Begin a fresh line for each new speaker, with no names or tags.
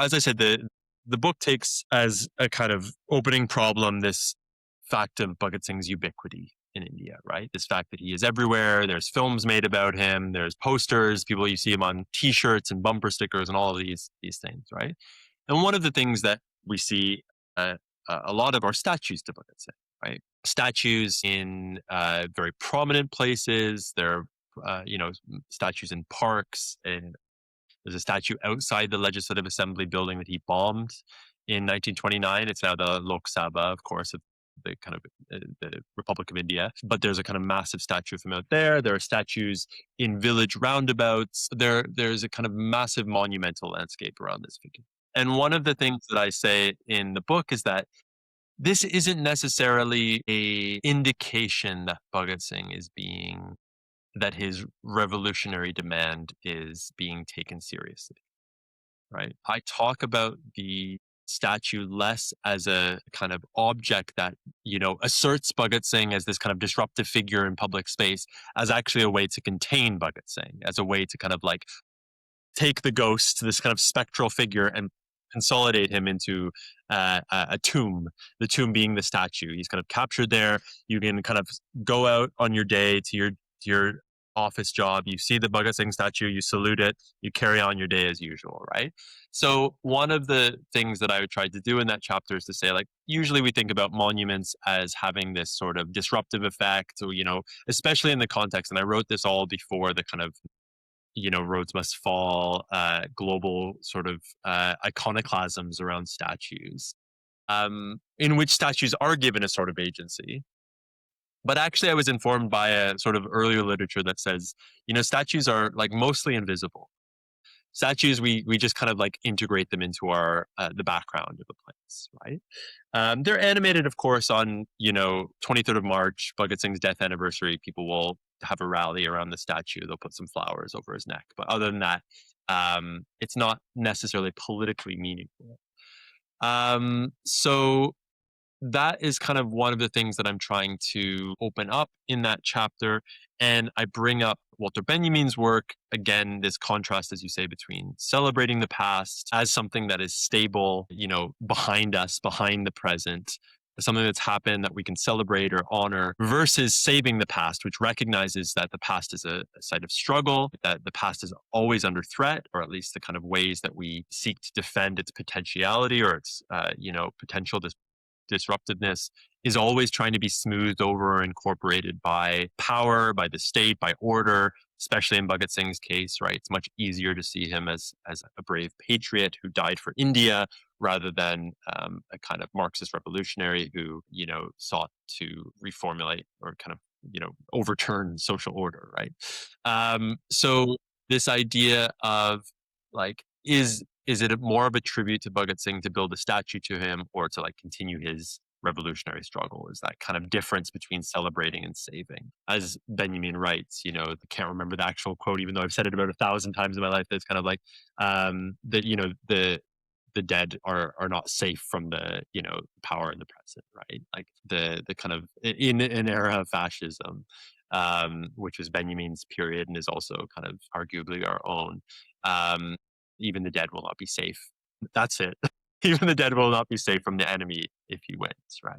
as I said, the book takes as a kind of opening problem this fact of Bhagat Singh's ubiquity in India, right? This fact that he is everywhere. There's films made about him. There's posters. People, you see him on T-shirts and bumper stickers and all of these things, right? And one of the things that we see a lot of are statues to Bhagat Singh, right? Statues in very prominent places. There are, statues in parks, and there's a statue outside the Legislative Assembly building that he bombed in 1929. It's now the Lok Sabha, of course, of the kind of the Republic of India. But there's a kind of massive statue of him out there. There are statues in village roundabouts. There's a kind of massive monumental landscape around this figure. And one of the things that I say in the book is that this isn't necessarily a indication that Bhagat Singh that his revolutionary demand is being taken seriously, right? I talk about the statue less as a kind of object that, asserts Bhagat Singh as this kind of disruptive figure in public space, as actually a way to contain Bhagat Singh, as a way to kind of like take the ghost, this kind of spectral figure, and consolidate him into a tomb, the tomb being the statue. He's kind of captured there. You can kind of go out on your day to your office job. You see the Bhagat Singh statue, you salute it, you carry on your day as usual, right? So one of the things that I would try to do in that chapter is to say, like, usually we think about monuments as having this sort of disruptive effect, or, especially in the context, and I wrote this all before the kind of Roads Must Fall, global sort of iconoclasms around statues, in which statues are given a sort of agency. But actually, I was informed by a sort of earlier literature that says, statues are like mostly invisible. Statues, we just kind of like integrate them into our the background of the place, right? They're animated, of course, on 23rd of March, Bhagat Singh's death anniversary. People will have a rally around the statue. They'll put some flowers over his neck. But other than that, it's not necessarily politically meaningful. So that is kind of one of the things that I'm trying to open up in that chapter. And I bring up Walter Benjamin's work, again, this contrast, as you say, between celebrating the past as something that is stable, behind us, behind the present, something that's happened that we can celebrate or honor, versus saving the past, which recognizes that the past is a site of struggle, that the past is always under threat, or at least the kind of ways that we seek to defend its potentiality or its, potential disruptiveness is always trying to be smoothed over or incorporated by power, by the state, by order, especially in Bhagat Singh's case, right? It's much easier to see him as a brave patriot who died for India rather than a kind of Marxist revolutionary who, sought to reformulate or kind of, overturn social order, right? So this idea of like, is it more of a tribute to Bhagat Singh to build a statue to him, or to like continue his revolutionary struggle? Is that kind of difference between celebrating and saving? As Benjamin writes, I can't remember the actual quote, even though I've said it about 1,000 times in my life. That's kind of like that. The dead are not safe from the power in the present, right? Like the kind of in an era of fascism, which was Benjamin's period and is also kind of arguably our own. Even the dead will not be safe. That's it. Even the dead will not be safe from the enemy if he wins, right?